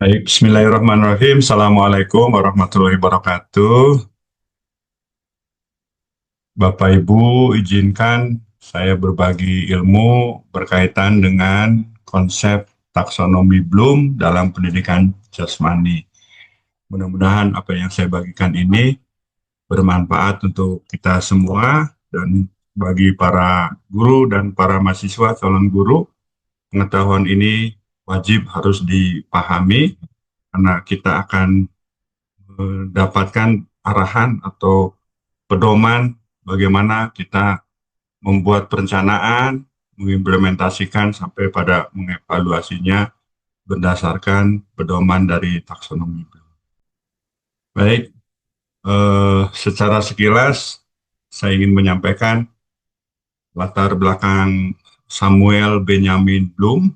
Baik, Bismillahirrahmanirrahim. Assalamualaikum warahmatullahi wabarakatuh. Bapak Ibu, izinkan saya berbagi ilmu berkaitan dengan konsep taksonomi Bloom dalam pendidikan jasmani. Mudah-mudahan apa yang saya bagikan ini bermanfaat untuk kita semua dan bagi para guru dan para mahasiswa calon guru. Pengetahuan ini wajib harus dipahami karena kita akan mendapatkan arahan atau pedoman bagaimana kita membuat perencanaan, mengimplementasikan sampai pada mengevaluasinya berdasarkan pedoman dari taksonomi. Baik, secara sekilas saya ingin menyampaikan latar belakang Samuel Benjamin Bloom.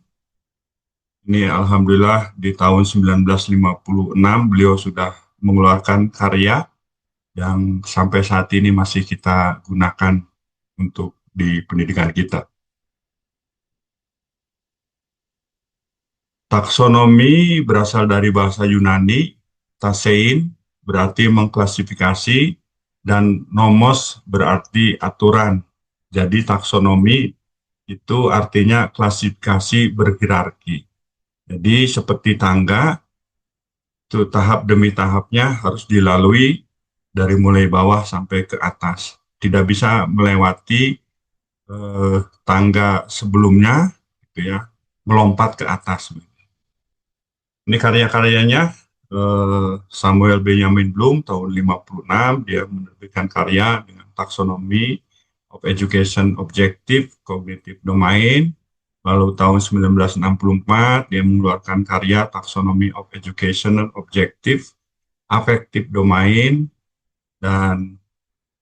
Ini alhamdulillah di tahun 1956 beliau sudah mengeluarkan karya yang sampai saat ini masih kita gunakan untuk di pendidikan kita. Taksonomi berasal dari bahasa Yunani, tasein berarti mengklasifikasi, dan nomos berarti aturan. Jadi taksonomi itu artinya klasifikasi berhierarki. Jadi seperti tangga, itu tahap demi tahapnya harus dilalui dari mulai bawah sampai ke atas. Tidak bisa melewati tangga sebelumnya, gitu ya, melompat ke atas. Ini karya-karyanya Samuel Benjamin Bloom tahun 56, dia menerbitkan karya dengan taksonomi of education objective cognitive domain. Lalu tahun 1964 dia mengeluarkan karya taksonomi of educational objective affective domain, dan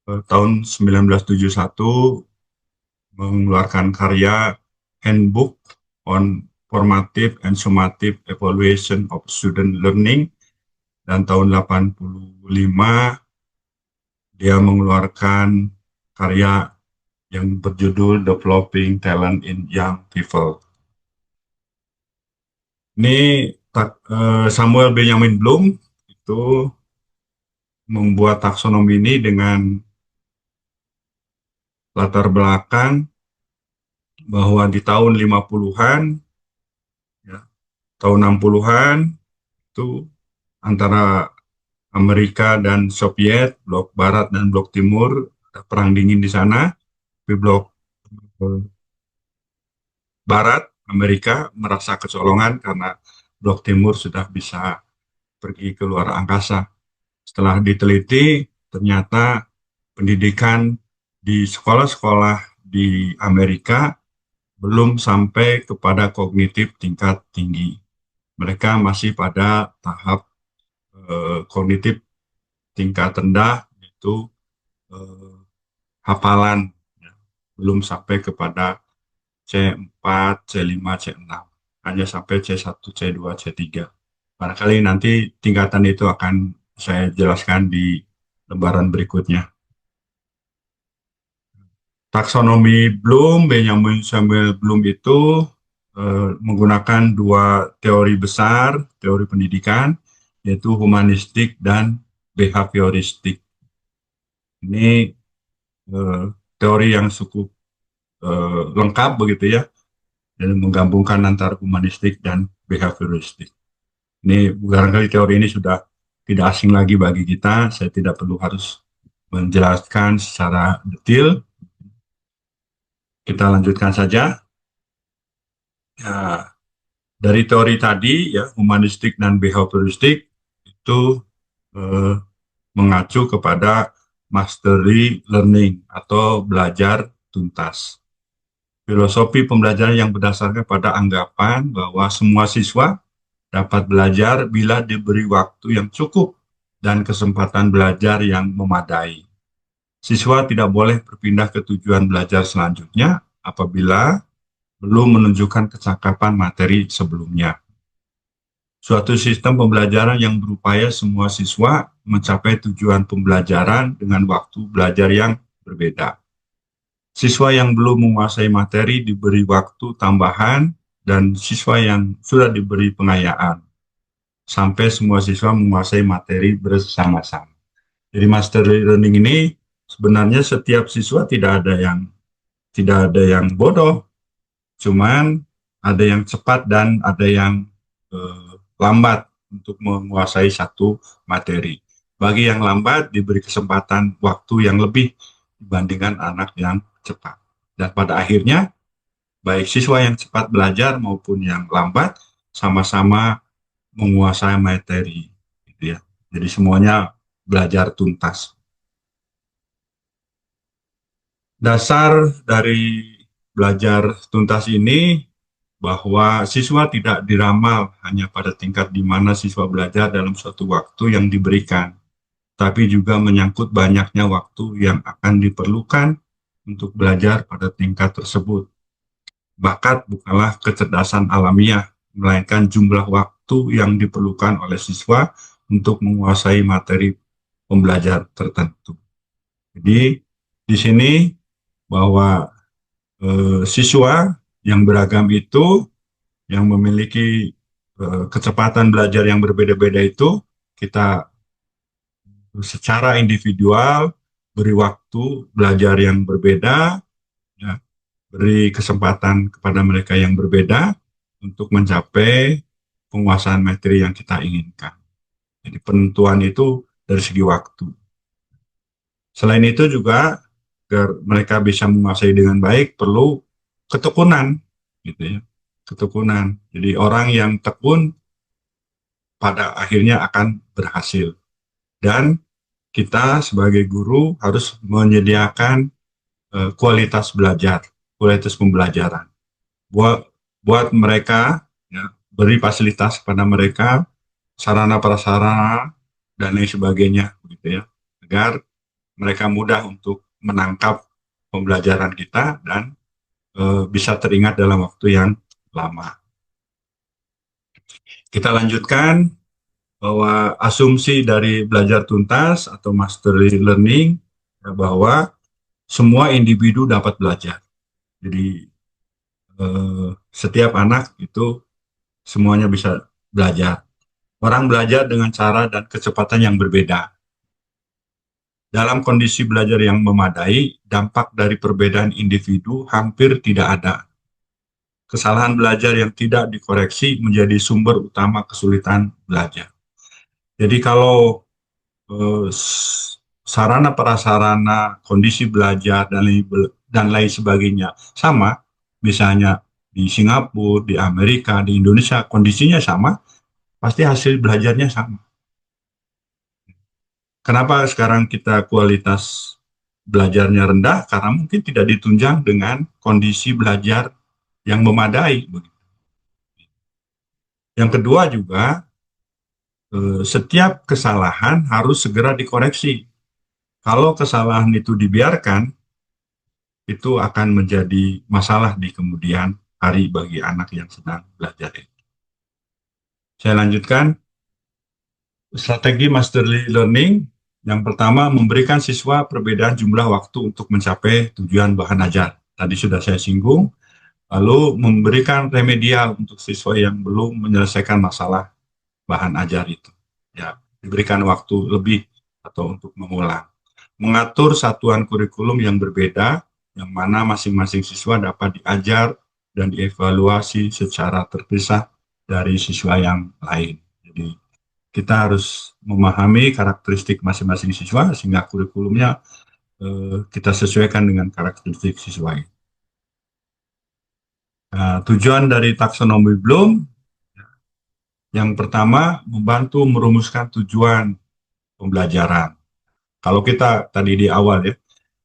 tahun 1971 mengeluarkan karya Handbook on Formative and Summative Evaluation of Student Learning, dan tahun 85 dia mengeluarkan karya yang berjudul Developing Talent in Young People. Ini Samuel Benjamin Bloom itu membuat taksonomi ini dengan latar belakang bahwa di tahun 50-an, ya, tahun 60-an itu antara Amerika dan Soviet, blok Barat dan blok Timur, ada perang dingin di sana. Di blok Barat, Amerika merasa kecolongan karena blok Timur sudah bisa pergi ke luar angkasa. Setelah diteliti, ternyata pendidikan di sekolah-sekolah di Amerika belum sampai kepada kognitif tingkat tinggi. Mereka masih pada tahap kognitif tingkat rendah, yaitu hafalan, ya. Belum sampai kepada C4, C5, C6. Hanya sampai C1, C2, C3. Barangkali nanti tingkatan itu akan saya jelaskan di lembaran berikutnya. Taksonomi Bloom, Benjamin Samuel Bloom itu menggunakan dua teori besar, teori pendidikan, yaitu humanistik dan behavioristik. Ini teori yang cukup lengkap begitu ya, dan menggabungkan antara humanistik dan behavioristik. Ini barangkali teori ini sudah tidak asing lagi bagi kita, saya tidak perlu harus menjelaskan secara detail. Kita lanjutkan saja. Ya, dari teori tadi ya, humanistik dan behavioristik itu eh, mengacu kepada mastery learning atau belajar tuntas. Filosofi pembelajaran yang berdasarkan pada anggapan bahwa semua siswa dapat belajar bila diberi waktu yang cukup dan kesempatan belajar yang memadai. Siswa tidak boleh berpindah ke tujuan belajar selanjutnya apabila belum menunjukkan kecakapan materi sebelumnya. Suatu sistem pembelajaran yang berupaya semua siswa mencapai tujuan pembelajaran dengan waktu belajar yang berbeda. Siswa yang belum menguasai materi diberi waktu tambahan, dan siswa yang sudah diberi pengayaan. sampai semua siswa menguasai materi bersama-sama. Jadi mastery learning ini sebenarnya setiap siswa tidak ada yang bodoh, cuman ada yang cepat dan ada yang lambat untuk menguasai satu materi. Bagi yang lambat diberi kesempatan waktu yang lebih dibandingkan anak yang cepat. Dan pada akhirnya baik siswa yang cepat belajar maupun yang lambat sama-sama menguasai materi, gitu ya. Jadi semuanya belajar tuntas. Dasar dari belajar tuntas ini bahwa siswa tidak diramal hanya pada tingkat di mana siswa belajar dalam suatu waktu yang diberikan, tapi juga menyangkut banyaknya waktu yang akan diperlukan untuk belajar pada tingkat tersebut. Bakat bukanlah kecerdasan alamiah, melainkan jumlah waktu yang diperlukan oleh siswa untuk menguasai materi pembelajar tertentu. Jadi di sini bahwa siswa yang beragam itu, yang memiliki kecepatan belajar yang berbeda-beda itu, kita secara individual beri waktu belajar yang berbeda, ya, beri kesempatan kepada mereka yang berbeda untuk mencapai penguasaan materi yang kita inginkan. Jadi penentuan itu dari segi waktu. Selain itu juga agar mereka bisa menguasai dengan baik perlu ketekunan, gitu ya. Ketekunan. Jadi orang yang tekun pada akhirnya akan berhasil. Dan kita sebagai guru harus menyediakan kualitas belajar, kualitas pembelajaran. Buat buat mereka, ya, beri fasilitas kepada mereka, sarana prasarana dan lain sebagainya, gitu ya, agar mereka mudah untuk menangkap pembelajaran kita dan bisa teringat dalam waktu yang lama. Kita lanjutkan bahwa asumsi dari belajar tuntas atau mastery learning, ya, bahwa semua individu dapat belajar. Jadi setiap anak itu semuanya bisa belajar. Orang belajar dengan cara dan kecepatan yang berbeda. Dalam kondisi belajar yang memadai, dampak dari perbedaan individu hampir tidak ada. Kesalahan belajar yang tidak dikoreksi menjadi sumber utama kesulitan belajar. Jadi kalau eh, sarana prasarana, kondisi belajar dan lain sebagainya sama, misalnya di Singapura, di Amerika, di Indonesia kondisinya sama, pasti hasil belajarnya sama. Kenapa sekarang kita kualitas belajarnya rendah? Karena mungkin tidak ditunjang dengan kondisi belajar yang memadai. Yang kedua juga, setiap kesalahan harus segera dikoreksi. Kalau kesalahan itu dibiarkan, itu akan menjadi masalah di kemudian hari bagi anak yang sedang belajar itu. Saya lanjutkan, strategi mastery learning. Yang pertama, memberikan siswa perbedaan jumlah waktu untuk mencapai tujuan bahan ajar. Tadi sudah saya singgung. Lalu memberikan remedial untuk siswa yang belum menyelesaikan masalah bahan ajar itu. Ya, diberikan waktu lebih atau untuk mengulang. Mengatur satuan kurikulum yang berbeda, yang mana masing-masing siswa dapat diajar dan dievaluasi secara terpisah dari siswa yang lain. Jadi kita harus memahami karakteristik masing-masing siswa sehingga kurikulumnya kita sesuaikan dengan karakteristik siswa. Nah, tujuan dari taksonomi Bloom yang pertama membantu merumuskan tujuan pembelajaran. Kalau kita tadi di awal ya,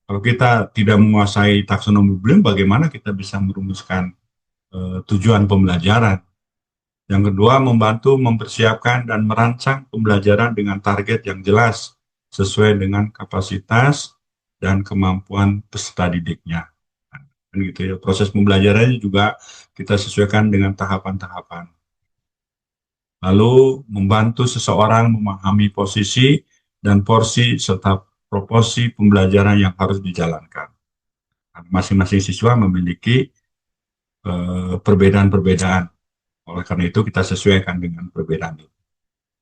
kalau kita tidak menguasai taksonomi Bloom, bagaimana kita bisa merumuskan tujuan pembelajaran? Yang kedua, membantu mempersiapkan dan merancang pembelajaran dengan target yang jelas sesuai dengan kapasitas dan kemampuan peserta didiknya. Dan gitu ya, proses pembelajarannya juga kita sesuaikan dengan tahapan-tahapan. Lalu membantu seseorang memahami posisi dan porsi serta proporsi pembelajaran yang harus dijalankan. Masing-masing siswa memiliki perbedaan-perbedaan. Oleh karena itu kita sesuaikan dengan perbedaan itu.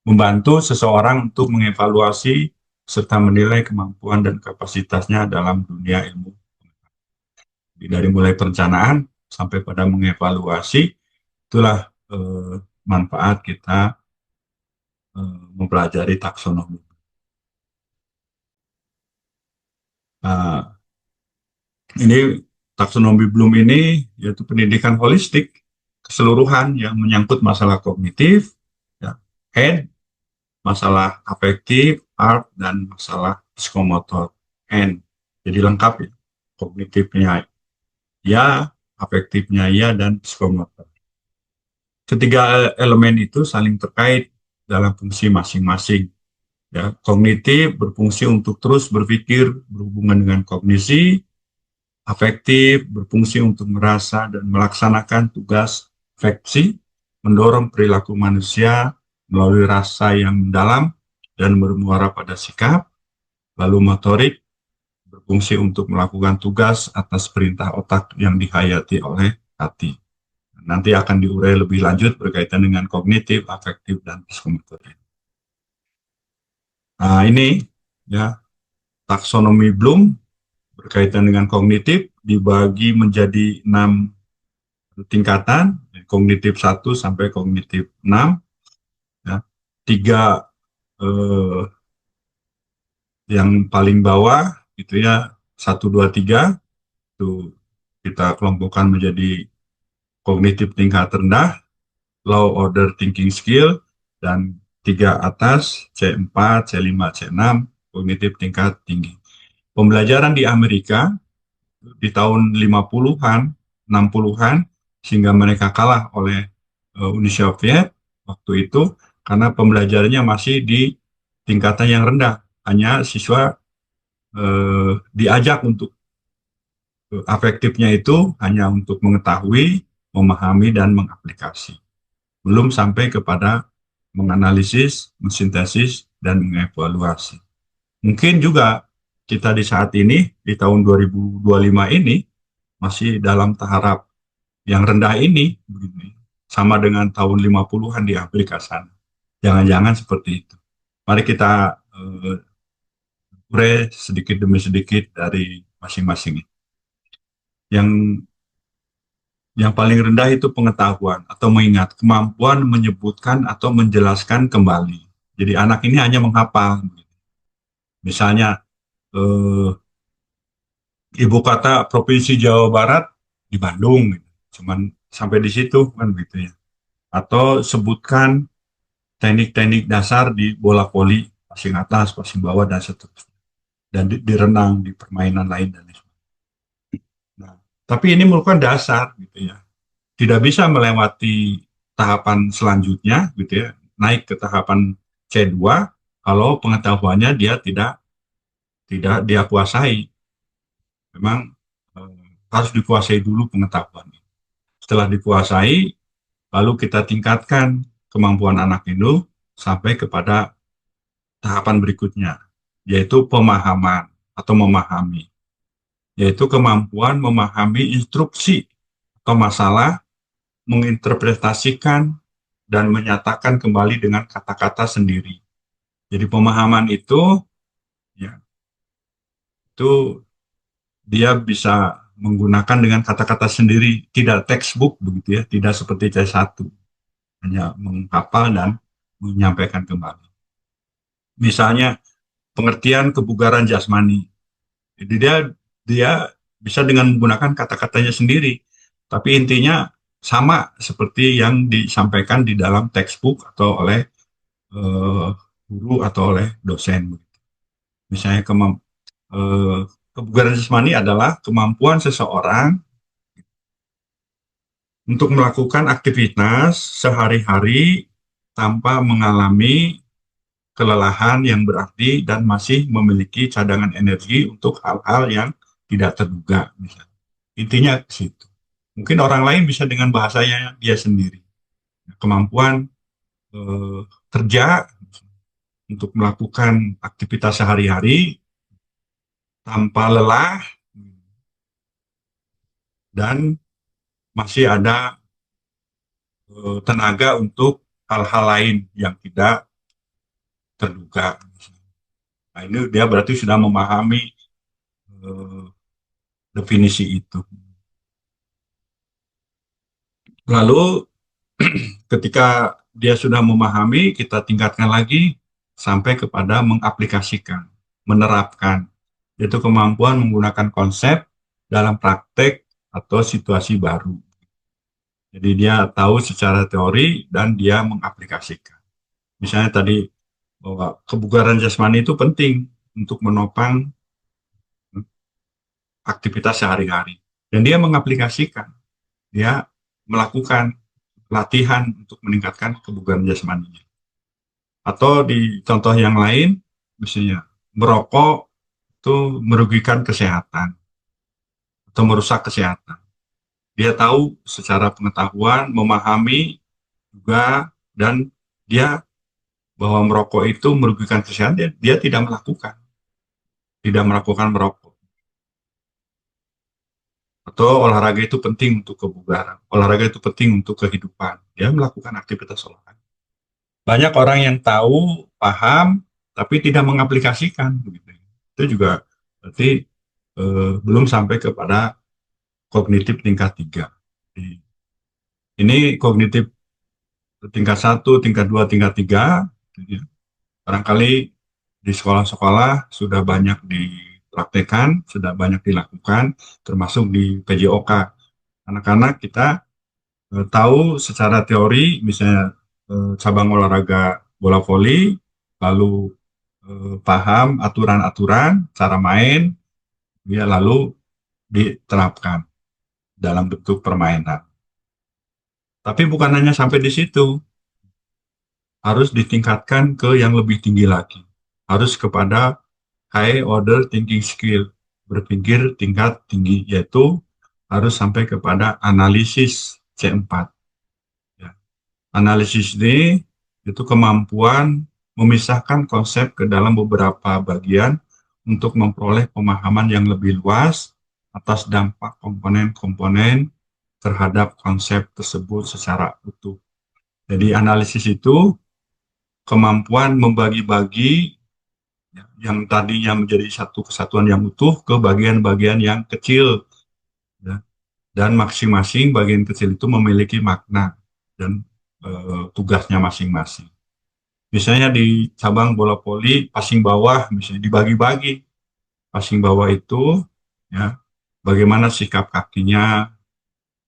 membantu seseorang untuk mengevaluasi serta menilai kemampuan dan kapasitasnya dalam dunia ilmu. Dari mulai perencanaan sampai pada mengevaluasi, itulah manfaat kita mempelajari taksonomi. Nah, ini taksonomi Bloom ini yaitu pendidikan holistik keseluruhan yang menyangkut masalah kognitif, ya, head, masalah afektif, art, dan masalah psikomotor, N. Jadi lengkap ya, kognitifnya ya, afektifnya ya, dan psikomotor. Ketiga elemen itu saling terkait dalam fungsi masing-masing. Ya, kognitif berfungsi untuk terus berpikir berhubungan dengan kognisi, afektif berfungsi untuk merasa dan melaksanakan tugas afeksi, mendorong perilaku manusia melalui rasa yang mendalam dan bermuara pada sikap, lalu motorik berfungsi untuk melakukan tugas atas perintah otak yang dihayati oleh hati. Nanti akan diurai lebih lanjut berkaitan dengan kognitif, afektif, dan psikomotorik. Nah, ini ya taksonomi Bloom berkaitan dengan kognitif dibagi menjadi 6 tingkatan, kognitif 1 sampai kognitif 6. Ya. Tiga yang paling bawah gitu ya, 1, 2, 3 itu kita kelompokkan menjadi kognitif tingkat rendah, low order thinking skill, dan tiga atas C4, C5, C6 kognitif tingkat tinggi. Pembelajaran di Amerika di tahun 50-an, 60-an, sehingga mereka kalah oleh Uni Soviet waktu itu, karena pembelajarannya masih di tingkatan yang rendah. Hanya siswa diajak untuk afektifnya itu hanya untuk mengetahui, memahami, dan mengaplikasi. Belum sampai kepada menganalisis, mensintesis, dan mengevaluasi. Mungkin juga kita di saat ini, di tahun 2025 ini, masih dalam tahap yang rendah ini, sama dengan tahun 50-an di Afrika sana. Jangan-jangan seperti itu. Mari kita urai sedikit demi sedikit dari masing-masing. Yang yang paling rendah itu pengetahuan atau mengingat, kemampuan menyebutkan atau menjelaskan kembali. Jadi anak ini hanya menghafal. Misalnya ibu kota provinsi Jawa Barat di Bandung, gitu. Cuman sampai di situ kan gitu ya. Atau sebutkan teknik-teknik dasar di bola voli, passing atas, passing bawah, dan seterusnya. Dan di renang, di permainan lain dan sebagainya. Nah, tapi ini merupakan dasar gitu ya. Tidak bisa melewati tahapan selanjutnya gitu ya, naik ke tahapan C2 kalau pengetahuannya dia tidak dia kuasai. Memang harus dikuasai dulu pengetahuan. Setelah dikuasai, lalu kita tingkatkan kemampuan anak itu sampai kepada tahapan berikutnya, yaitu pemahaman atau memahami, yaitu kemampuan memahami instruksi atau masalah, menginterpretasikan, dan menyatakan kembali dengan kata-kata sendiri. Jadi pemahaman itu, ya, itu dia bisa menggunakan dengan kata-kata sendiri, tidak textbook begitu ya, tidak seperti C1, hanya menghafal dan menyampaikan kembali. Misalnya pengertian kebugaran jasmani. Jadi dia bisa dengan menggunakan kata-katanya sendiri, tapi intinya sama seperti yang disampaikan di dalam textbook atau oleh uh, guru atau oleh dosen. Misalnya kebugaran jasmani adalah kemampuan seseorang untuk melakukan aktivitas sehari-hari tanpa mengalami kelelahan yang berarti dan masih memiliki cadangan energi untuk hal-hal yang tidak terduga. Misalnya. Intinya ke situ. Mungkin orang lain bisa dengan bahasanya dia sendiri. Kemampuan kerja untuk melakukan aktivitas sehari-hari tanpa lelah dan masih ada tenaga untuk hal-hal lain yang tidak terduga. Nah, ini dia berarti sudah memahami eh, definisi itu. Lalu ketika dia sudah memahami, kita tingkatkan lagi sampai kepada mengaplikasikan, menerapkan, yaitu kemampuan menggunakan konsep dalam praktek atau situasi baru. Jadi dia tahu secara teori dan dia mengaplikasikan. Misalnya tadi bahwa kebugaran jasmani itu penting untuk menopang aktivitas sehari-hari. Dan dia mengaplikasikan, dia melakukan latihan untuk meningkatkan kebugaran jasmaninya. Atau di contoh yang lain, misalnya merokok itu merugikan kesehatan atau merusak kesehatan. Dia tahu secara pengetahuan, memahami juga, dan dia bahwa merokok itu merugikan kesehatan, dia tidak melakukan merokok. Atau olahraga itu penting untuk kebugaran, olahraga itu penting untuk kehidupan. Dia melakukan aktivitas olahraga. Banyak orang yang tahu, paham, tapi tidak mengaplikasikan. Begitu. Itu juga berarti belum sampai kepada kognitif tingkat 3. Ini kognitif tingkat 1, tingkat 2, tingkat 3. Barangkali di sekolah-sekolah sudah banyak dipraktekkan, sudah banyak dilakukan, termasuk di PJOK. Anak-anak kita tahu secara teori, misalnya cabang olahraga bola voli, lalu paham aturan-aturan, cara main, ya lalu diterapkan dalam bentuk permainan. Tapi bukan hanya sampai di situ, harus ditingkatkan ke yang lebih tinggi lagi. Harus kepada high order thinking skill, berpikir tingkat tinggi, yaitu harus sampai kepada analisis C4. Ya. Analisis ini itu kemampuan memisahkan konsep ke dalam beberapa bagian untuk memperoleh pemahaman yang lebih luas atas dampak komponen-komponen terhadap konsep tersebut secara utuh. Jadi analisis itu kemampuan membagi-bagi yang tadinya menjadi satu kesatuan yang utuh ke bagian-bagian yang kecil, ya. Dan masing-masing bagian kecil itu memiliki makna dan tugasnya masing-masing. Misalnya di cabang bola voli, passing bawah misalnya dibagi-bagi. Passing bawah itu ya bagaimana sikap kakinya,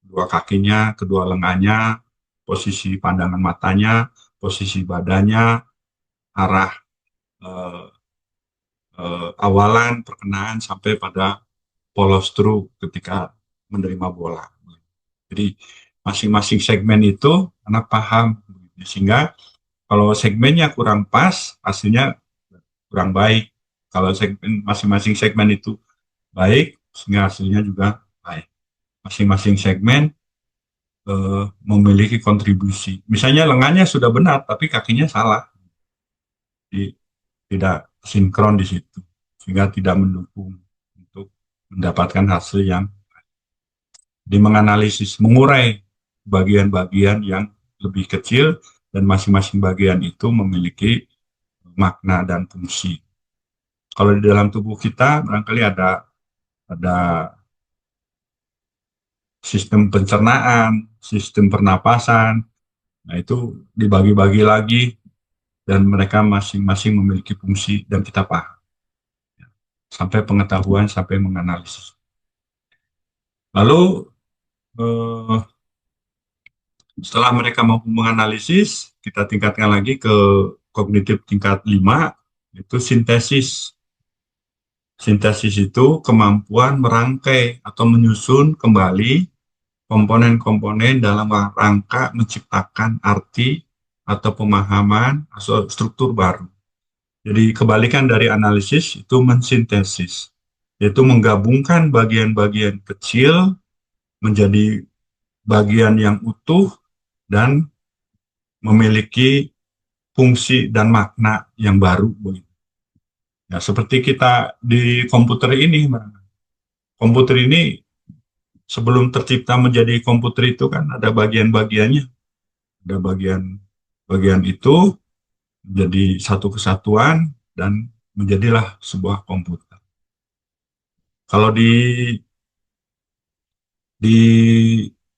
dua kakinya, kedua lengannya, posisi pandangan matanya, posisi badannya, arah eh, awalan perkenaan sampai pada follow ketika menerima bola. Jadi masing-masing segmen itu anak paham, sehingga kalau segmennya kurang pas, hasilnya kurang baik. Kalau segmen masing-masing segmen itu baik, sehingga hasilnya juga baik. Masing-masing segmen memiliki kontribusi. Misalnya lengannya sudah benar, tapi kakinya salah. Jadi, tidak sinkron di situ, sehingga tidak mendukung untuk mendapatkan hasil yang menganalisis, mengurai bagian-bagian yang lebih kecil dan masing-masing bagian itu memiliki makna dan fungsi. Kalau di dalam tubuh kita barangkali ada sistem pencernaan, sistem pernapasan, nah itu dibagi-bagi lagi dan mereka masing-masing memiliki fungsi dan kita paham. Sampai pengetahuan, sampai menganalisis. Lalu setelah mereka mampu menganalisis, kita tingkatkan lagi ke kognitif tingkat 5, itu sintesis. Sintesis itu kemampuan merangkai atau menyusun kembali komponen-komponen dalam rangka menciptakan arti atau pemahaman atau struktur baru. Jadi kebalikan dari analisis itu mensintesis, yaitu menggabungkan bagian-bagian kecil menjadi bagian yang utuh dan memiliki fungsi dan makna yang baru. Ya, seperti kita di komputer ini, komputer ini sebelum tercipta menjadi komputer itu kan ada bagian-bagiannya, ada bagian itu menjadi satu kesatuan dan menjadilah sebuah komputer. Kalau di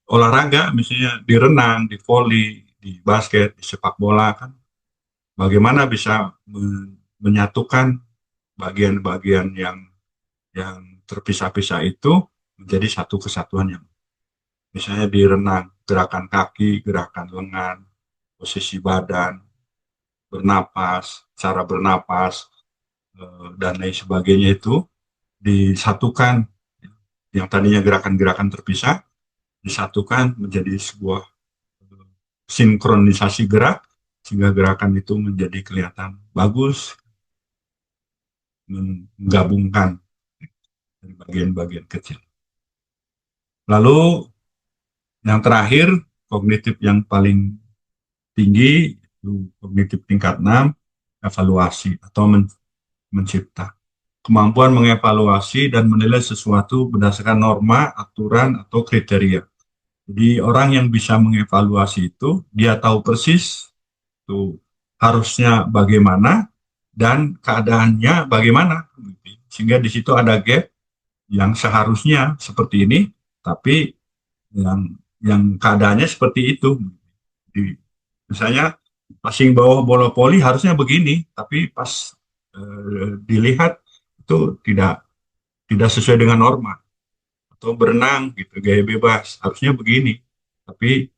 olahraga, misalnya di renang, di voli, di basket, di sepak bola kan, bagaimana bisa menyatukan bagian-bagian yang terpisah-pisah itu menjadi satu kesatuan yang misalnya di renang, gerakan kaki, gerakan lengan, posisi badan, bernapas, cara bernapas, dan lain sebagainya itu disatukan. Yang tadinya gerakan-gerakan terpisah, disatukan menjadi sebuah sinkronisasi gerak, sehingga gerakan itu menjadi kelihatan bagus, menggabungkan dari bagian-bagian kecil. Lalu yang terakhir, kognitif yang paling tinggi, itu kognitif tingkat 6, evaluasi atau mencipta. Kemampuan mengevaluasi dan menilai sesuatu berdasarkan norma, aturan, atau kriteria. Jadi orang yang bisa mengevaluasi itu, dia tahu persis itu harusnya bagaimana dan keadaannya bagaimana. Sehingga di situ ada gap yang seharusnya seperti ini, tapi yang keadaannya seperti itu. Di, misalnya passing bawah bola voli harusnya begini, tapi pas dilihat itu tidak sesuai dengan norma. Atau berenang gitu gaya bebas harusnya begini, tapi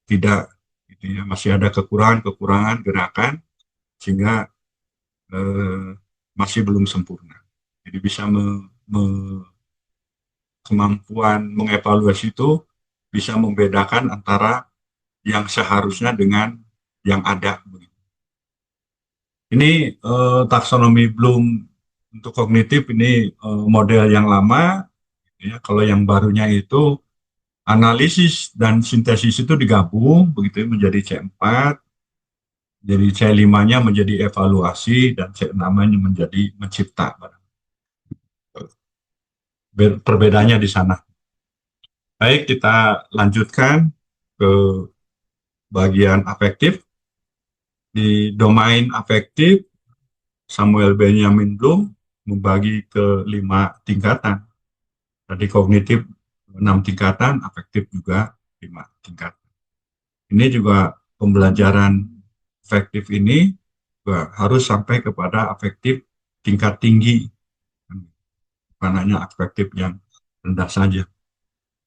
tidak gitu ya, masih ada kekurangan-kekurangan gerakan sehingga eh, masih belum sempurna. Jadi bisa kemampuan mengevaluasi itu bisa membedakan antara yang seharusnya dengan yang ada. Ini taksonomi Bloom untuk kognitif ini model yang lama. Ya, kalau yang barunya itu analisis dan sintesis itu digabung begitu menjadi C4, jadi C5-nya menjadi evaluasi dan C6-nya menjadi mencipta. Perbedaannya di sana. Baik, kita lanjutkan ke bagian afektif. Di domain afektif, Samuel Benjamin Bloom membagi ke 5 tingkatan. Tadi kognitif 6 tingkatan, afektif juga 5 tingkatan. Ini juga pembelajaran afektif ini juga harus sampai kepada afektif tingkat tinggi, bukan hanya afektif yang rendah saja.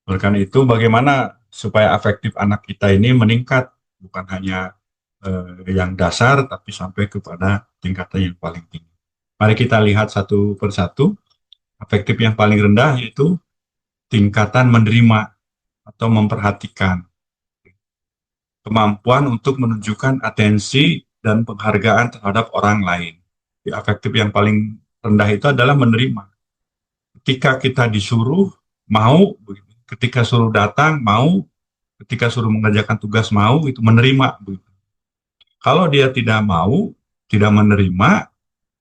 Oleh karena itu, bagaimana supaya afektif anak kita ini meningkat, bukan hanya yang dasar, tapi sampai kepada tingkatan yang paling tinggi. Mari kita lihat satu persatu. Afektif yang paling rendah yaitu tingkatan menerima atau memperhatikan. Kemampuan untuk menunjukkan atensi dan penghargaan terhadap orang lain. Di afektif yang paling rendah itu adalah menerima. Ketika kita disuruh, mau, ketika suruh datang, mau, ketika suruh mengerjakan tugas, mau, itu menerima. Kalau dia tidak mau, tidak menerima,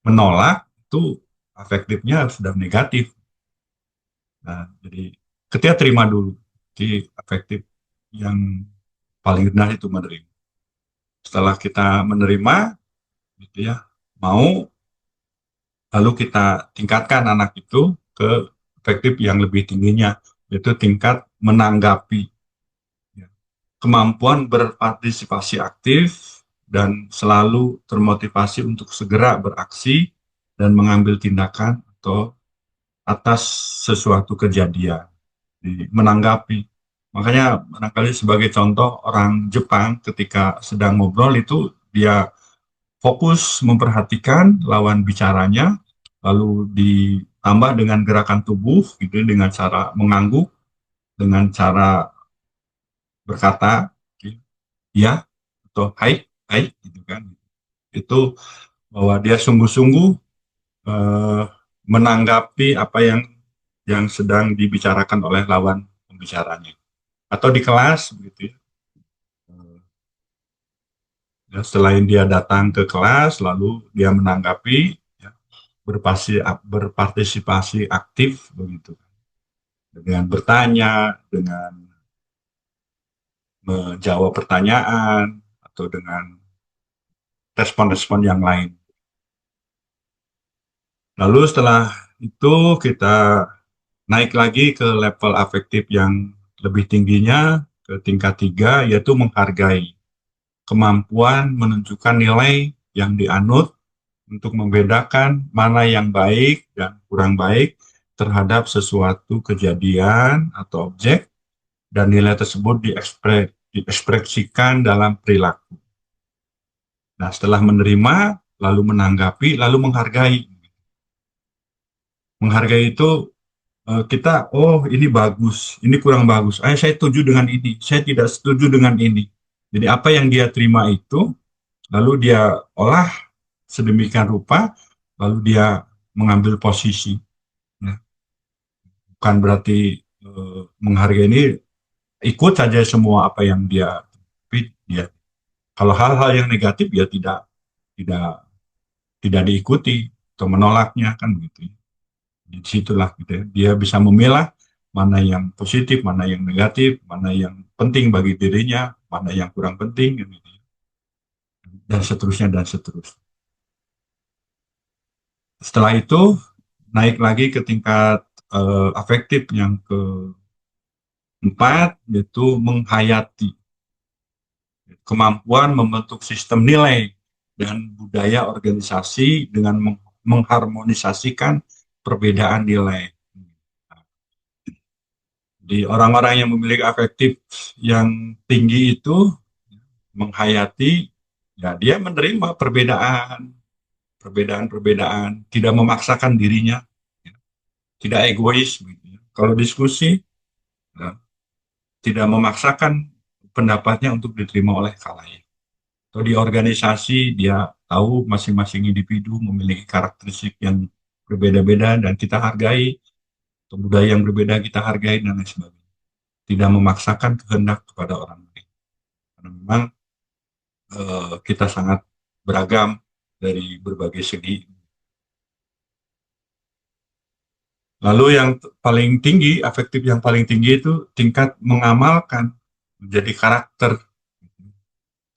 menolak, itu afektifnya sudah negatif. Nah, jadi ketika terima dulu, jadi afektif yang paling rendah itu menerima. Setelah kita menerima, gitu ya, mau, lalu kita tingkatkan anak itu ke efektif yang lebih tingginya, yaitu tingkat menanggapi. Ya. Kemampuan berpartisipasi aktif dan selalu termotivasi untuk segera beraksi dan mengambil tindakan atau atas sesuatu kejadian, menanggapi. Makanya barangkali sebagai contoh orang Jepang ketika sedang ngobrol itu dia fokus memperhatikan lawan bicaranya, lalu ditambah dengan gerakan tubuh, gitu, dengan cara mengangguk, dengan cara berkata, ya atau hai, hai, gitu kan. Itu bahwa dia sungguh-sungguh eh, menanggapi apa yang sedang dibicarakan oleh lawan pembicaranya. Atau di kelas, begitu ya. Ya, selain dia datang ke kelas, lalu dia menanggapi, ya, berpartisipasi aktif begitu, dengan bertanya, dengan menjawab pertanyaan, atau dengan respon-respon yang lain. Lalu setelah itu kita naik lagi ke level afektif yang lebih tingginya, ke tingkat 3, yaitu menghargai. Kemampuan menunjukkan nilai yang dianut untuk membedakan mana yang baik dan kurang baik terhadap sesuatu kejadian atau objek, dan nilai tersebut diekspresikan dalam perilaku. Nah, setelah menerima, lalu menanggapi, lalu menghargai. Menghargai itu kita, oh ini bagus, ini kurang bagus. Saya setuju dengan ini, saya tidak setuju dengan ini. Jadi apa yang dia terima itu, lalu dia olah sedemikian rupa, lalu dia mengambil posisi. Nah, bukan berarti menghargai ini ikut saja semua apa yang dia, tapi dia kalau hal-hal yang negatif ya tidak tidak diikuti atau menolaknya kan begitu. Di situlah gitu ya. Dia bisa memilah mana yang positif, mana yang negatif, mana yang penting bagi dirinya, mana yang kurang penting, gitu. Dan seterusnya dan seterusnya. Setelah itu naik lagi ke tingkat afektif yang keempat, yaitu menghayati, kemampuan membentuk sistem nilai dan budaya organisasi dengan mengharmonisasikan perbedaan nilai. Di orang-orang yang memiliki afektif yang tinggi itu menghayati, ya dia menerima perbedaan, tidak memaksakan dirinya, ya, tidak egois. Gitu ya. Kalau diskusi, ya, tidak memaksakan pendapatnya untuk diterima oleh khalayak. Atau di organisasi dia tahu masing-masing individu memiliki karakteristik yang berbeda-beda dan kita hargai, atau budaya yang berbeda kita hargai dan lain sebagainya. Tidak memaksakan kehendak kepada orang lain. Karena memang kita sangat beragam dari berbagai segi. Lalu yang paling tinggi, afektif yang paling tinggi itu tingkat mengamalkan menjadi karakter,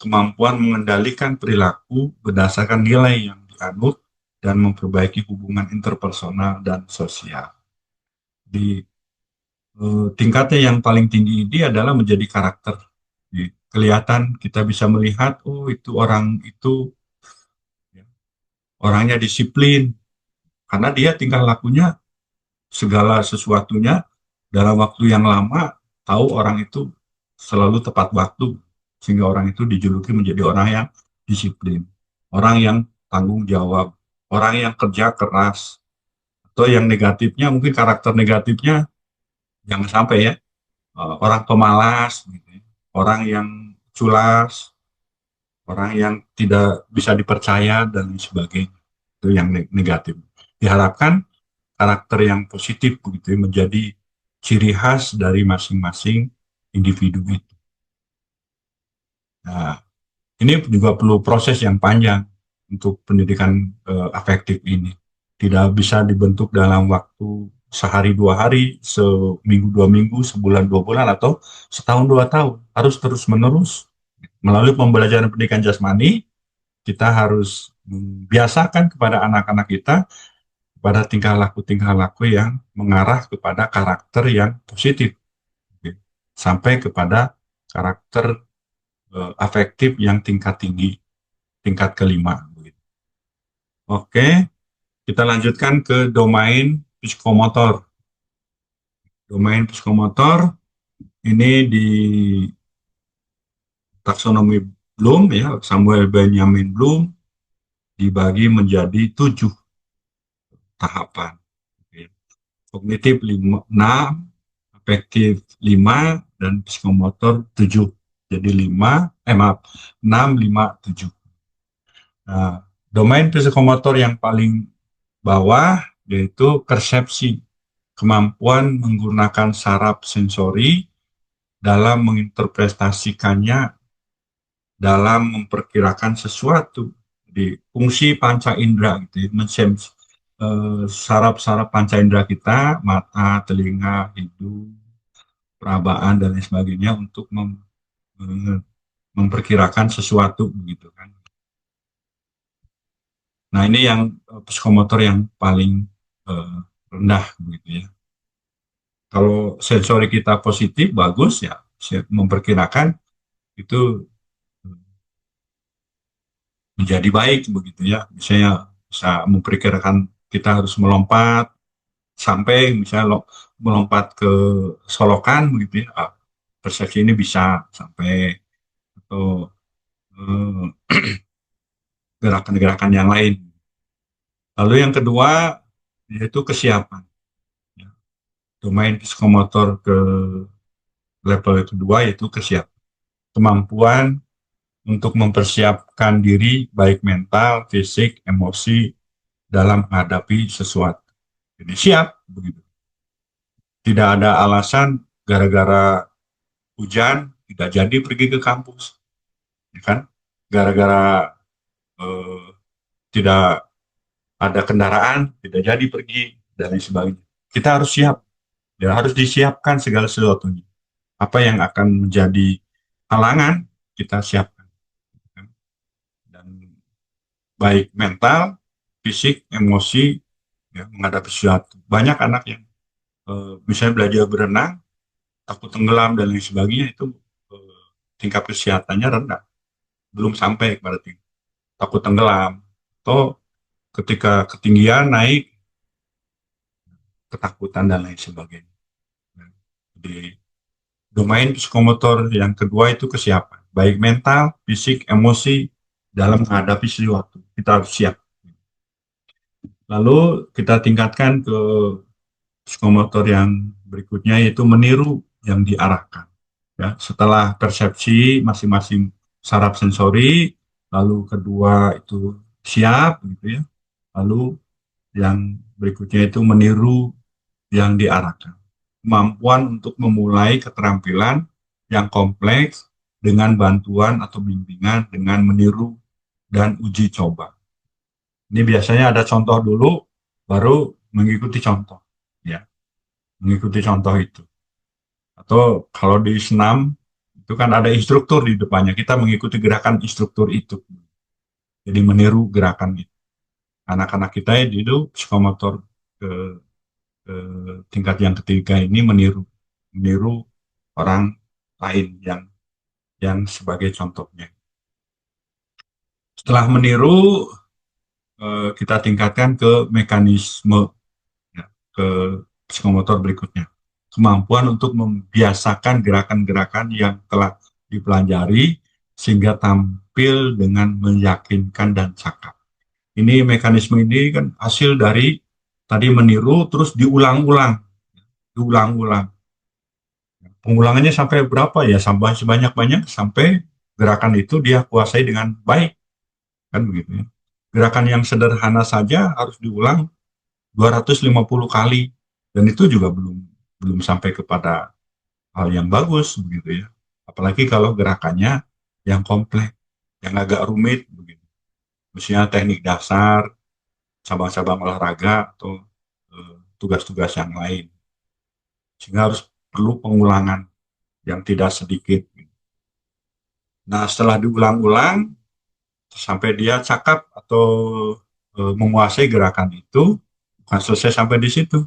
kemampuan mengendalikan perilaku berdasarkan nilai yang dianut dan memperbaiki hubungan interpersonal dan sosial. Di tingkatnya yang paling tinggi ini adalah menjadi karakter. Kelihatan kita bisa melihat, oh itu orang itu ya, orangnya disiplin karena dia tingkah lakunya segala sesuatunya dalam waktu yang lama, tahu orang itu selalu tepat waktu, sehingga orang itu dijuluki menjadi orang yang disiplin, orang yang tanggung jawab, orang yang kerja keras. Atau yang negatifnya, mungkin karakter negatifnya jangan sampai ya, orang pemalas, gitu ya, orang yang culas, orang yang tidak bisa dipercaya dan lain sebagainya. Itu yang negatif. Diharapkan karakter yang positif begitu ya, menjadi ciri khas dari masing-masing individu itu. Nah, ini juga perlu proses yang panjang untuk pendidikan afektif ini. Tidak bisa dibentuk dalam waktu sehari dua hari, seminggu dua minggu, sebulan dua bulan, atau setahun dua tahun. Harus terus menerus. Melalui pembelajaran pendidikan jasmani, kita harus membiasakan kepada anak-anak kita pada tingkah laku yang mengarah kepada karakter yang positif, gitu. Sampai kepada karakter afektif yang tingkat tinggi, tingkat kelima, gitu. Oke, kita lanjutkan ke domain psikomotor. Domain psikomotor ini di taksonomi Bloom ya, Samuel Benjamin Bloom, dibagi menjadi 7 tahapan. Kognitif 6, afektif 5, dan psikomotor 7. Jadi 5, maaf, 6, 5, 7. Nah, domain psikomotor yang paling bawah yaitu persepsi, kemampuan menggunakan saraf sensori dalam menginterpretasikannya, dalam memperkirakan sesuatu. Di fungsi panca indera gitu ya, saraf-saraf panca indera kita, mata, telinga, hidung, perabaan dan lain sebagainya untuk memperkirakan sesuatu begitu kan. Nah, ini yang psikomotor yang paling eh, rendah begitu ya. Kalau sensori kita positif bagus ya, saya memperkirakan itu menjadi baik begitu ya. Misalnya bisa memperkirakan kita harus melompat sampai misalnya melompat ke solokan begitu ya. Persepsi ini bisa sampai atau gerakan-gerakan yang lain. Lalu yang kedua yaitu kesiapan. Ya. Domain psikomotor ke level kedua yaitu kesiapan. Kemampuan untuk mempersiapkan diri baik mental, fisik, emosi dalam menghadapi sesuatu. Jadi siap begitu. Tidak ada alasan gara-gara hujan tidak jadi pergi ke kampus, ya kan? Gara-gara eh, tidak ada kendaraan tidak jadi pergi dan lain sebagainya. Kita harus siap, ya harus disiapkan segala sesuatunya. Apa yang akan menjadi halangan kita siapkan, kan? Dan baik mental, fisik, emosi, ya, menghadapi sesuatu. Banyak anak yang misalnya belajar berenang, takut tenggelam dan lain sebagainya itu tingkat kesehatannya rendah, belum sampai pada tingkat takut tenggelam atau ketika ketinggian naik ketakutan dan lain sebagainya. Jadi domain psikomotor yang kedua itu kesiapan, baik mental, fisik, emosi dalam menghadapi sesuatu. Kita harus siap. Lalu kita tingkatkan ke psikomotor yang berikutnya yaitu meniru yang diarahkan. Ya, setelah persepsi masing-masing saraf sensori, lalu kedua itu siap gitu ya. Lalu yang berikutnya itu meniru yang diarahkan. Kemampuan untuk memulai keterampilan yang kompleks dengan bantuan atau bimbingan dengan meniru dan uji coba. Ini biasanya ada contoh dulu, baru mengikuti contoh. Ya, mengikuti contoh itu. Atau kalau di senam, itu kan ada instruktur di depannya. Kita mengikuti gerakan instruktur itu. Jadi meniru gerakan itu. Anak-anak kita itu psikomotor ke, ke tingkat yang ketiga ini meniru orang lain yang sebagai contohnya. Setelah meniru, kita tingkatkan ke mekanisme, ya, ke psikomotor berikutnya. Kemampuan untuk membiasakan gerakan-gerakan yang telah dipelajari sehingga tampil dengan meyakinkan dan cakap. Ini mekanisme ini kan hasil dari tadi meniru terus diulang-ulang, diulang-ulang. Pengulangannya sampai berapa ya? Sampai sebanyak-banyak sampai gerakan itu dia kuasai dengan baik, kan begitu ya. Gerakan yang sederhana saja harus diulang 250 kali dan itu juga belum belum sampai kepada hal yang bagus begitu ya. Apalagi kalau gerakannya yang kompleks, yang agak rumit begitu. Misalnya teknik dasar, cabang-cabang olahraga atau tugas-tugas yang lain. Sehingga harus perlu pengulangan yang tidak sedikit. Nah, setelah diulang-ulang sampai dia cakap atau menguasai gerakan itu, bukan selesai sampai di situ.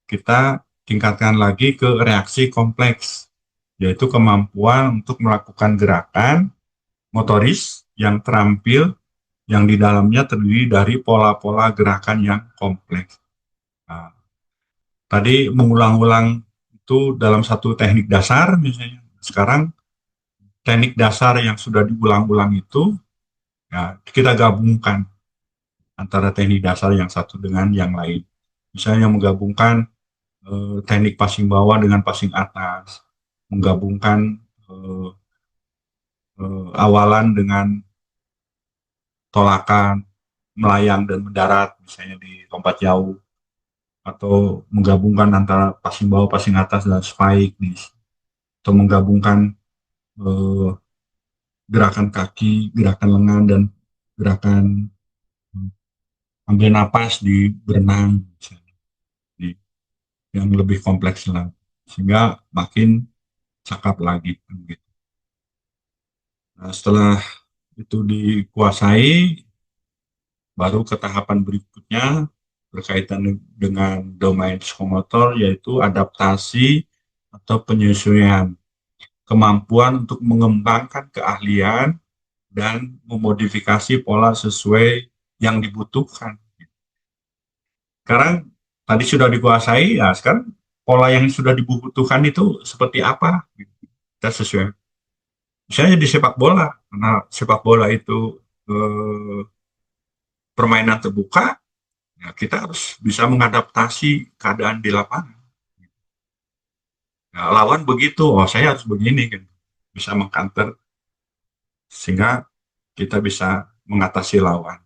Kita tingkatkan lagi ke reaksi kompleks, yaitu kemampuan untuk melakukan gerakan motoris yang terampil yang di dalamnya terdiri dari pola-pola gerakan yang kompleks. Nah, tadi mengulang-ulang itu dalam satu teknik dasar misalnya. Sekarang teknik dasar yang sudah diulang-ulang itu ya kita gabungkan antara teknik dasar yang satu dengan yang lain. Misalnya menggabungkan teknik passing bawah dengan passing atas, menggabungkan awalan dengan tolakan, melayang dan mendarat, misalnya di lompat jauh, atau menggabungkan antara passing bawah, passing atas dan spike, atau menggabungkan eh, gerakan kaki, gerakan lengan dan gerakan ambil napas di berenang, misalnya, yang lebih kompleks lagi, sehingga makin cakap lagi. Gitu. Nah, setelah itu dikuasai, baru ke tahapan berikutnya berkaitan dengan domain psikomotor, yaitu adaptasi atau penyesuaian, kemampuan untuk mengembangkan keahlian dan memodifikasi pola sesuai yang dibutuhkan. Sekarang tadi sudah dikuasai, ya sekarang pola yang sudah dibutuhkan itu seperti apa? Kita sesuai. Misalnya di sepak bola, karena sepak bola itu permainan terbuka, ya kita harus bisa mengadaptasi keadaan di lapangan. Ya, lawan begitu, oh saya harus begini, kan. Bisa mengcounter sehingga kita bisa mengatasi lawan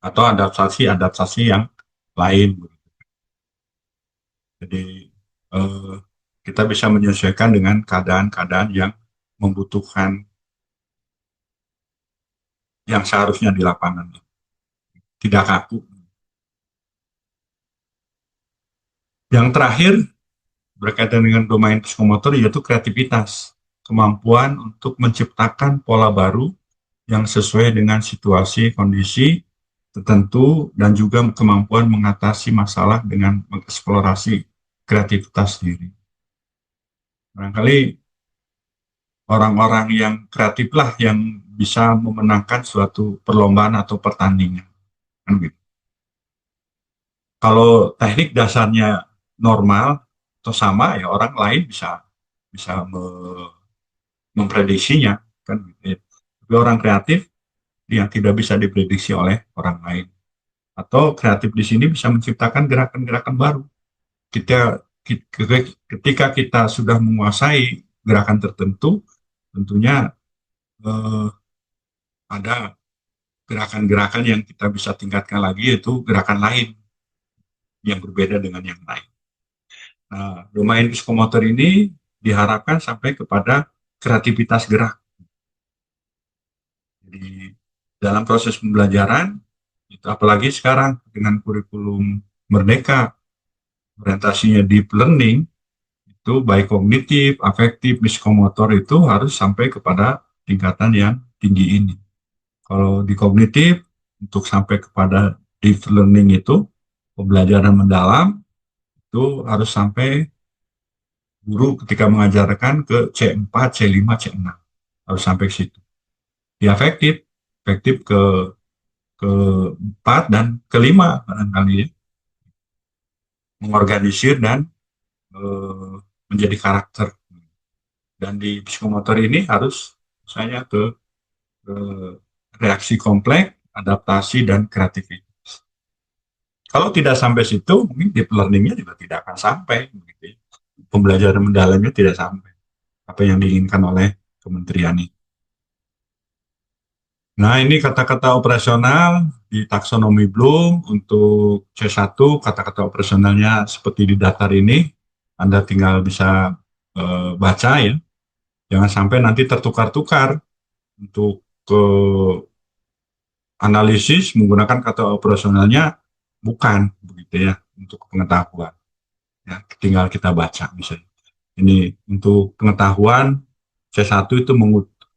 atau adaptasi-adaptasi yang lain. Jadi eh, kita bisa menyesuaikan dengan keadaan-keadaan yang membutuhkan yang seharusnya di lapangan, tidak kaku. Yang terakhir berkaitan dengan domain psikomotor yaitu kreativitas, kemampuan untuk menciptakan pola baru yang sesuai dengan situasi kondisi tertentu dan juga kemampuan mengatasi masalah dengan mengeksplorasi kreativitas diri. Barangkali orang-orang yang kreatif lah yang bisa memenangkan suatu perlombaan atau pertandingan. Kan gitu. Kalau teknik dasarnya normal atau sama, ya orang lain bisa bisa memprediksinya, kan gitu. Tapi orang kreatif yang tidak bisa diprediksi oleh orang lain. Atau kreatif di sini bisa menciptakan gerakan-gerakan baru. Ketika kita sudah menguasai gerakan tertentu, tentunya eh, ada gerakan-gerakan yang kita bisa tingkatkan lagi, yaitu gerakan lain yang berbeda dengan yang lain. Nah, domain psikomotor ini diharapkan sampai kepada kreativitas gerak. Jadi dalam proses pembelajaran, itu apalagi sekarang dengan kurikulum Merdeka, orientasinya deep learning, itu baik kognitif, afektif, psikomotor itu harus sampai kepada tingkatan yang tinggi ini. Kalau di kognitif, untuk sampai kepada deep learning itu, pembelajaran mendalam, itu harus sampai guru ketika mengajarkan ke C4, C5, C6. Harus sampai ke situ. Di afektif, efektif ke-4 dan ke-5 barangkali ya. Mengorganisir dan menjadi karakter. Dan di psikomotor ini harus misalnya ke reaksi kompleks, adaptasi, dan kreativitas. Kalau tidak sampai situ, mungkin deep learning-nya juga tidak akan sampai. Begitu ya. Pembelajaran mendalamnya tidak sampai. Apa yang diinginkan oleh kementerian ini. Nah, ini kata-kata operasional di taksonomi Bloom untuk C1, kata-kata operasionalnya seperti di daftar ini. Anda tinggal bisa baca ya. Jangan sampai nanti tertukar-tukar untuk ke analisis menggunakan kata operasionalnya bukan begitu ya untuk pengetahuan. Ya, tinggal kita baca misalnya. Ini untuk pengetahuan C1 itu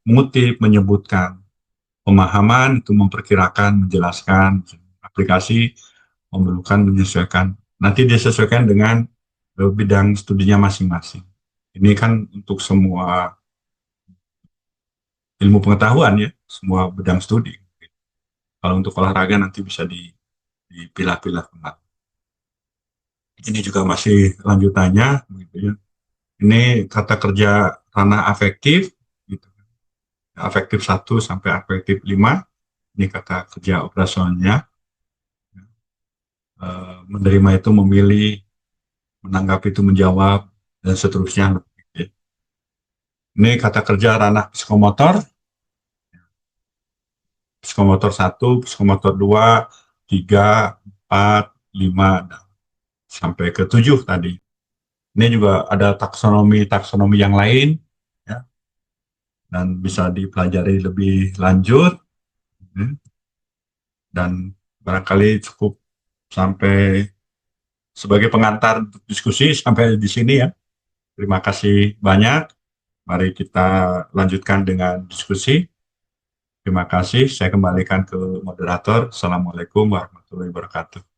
mengutip, menyebutkan. Pemahaman itu memperkirakan, menjelaskan. Aplikasi memerlukan menyesuaikan. Nanti disesuaikan dengan bidang studinya masing-masing. Ini kan untuk semua ilmu pengetahuan ya, semua bidang studi. Kalau untuk olahraga nanti bisa dipilah-pilah kembali. Ini juga masih lanjutannya, gitu ya. Ini kata kerja ranah afektif, gitu. Afektif 1 sampai afektif 5. Ini kata kerja operasionalnya. Menerima itu memilih, menanggapi itu menjawab, dan seterusnya. Ini kata kerja ranah psikomotor. Psikomotor 1, psikomotor 2, 3, 4, 5, sampai ke 7 tadi. Ini juga ada taksonomi yang lain, ya, dan bisa dipelajari lebih lanjut, ya, dan barangkali cukup sampai sebagai pengantar untuk diskusi sampai di sini ya. Terima kasih banyak. Mari kita lanjutkan dengan diskusi. Terima kasih. Saya kembalikan ke moderator. Assalamualaikum warahmatullahi wabarakatuh.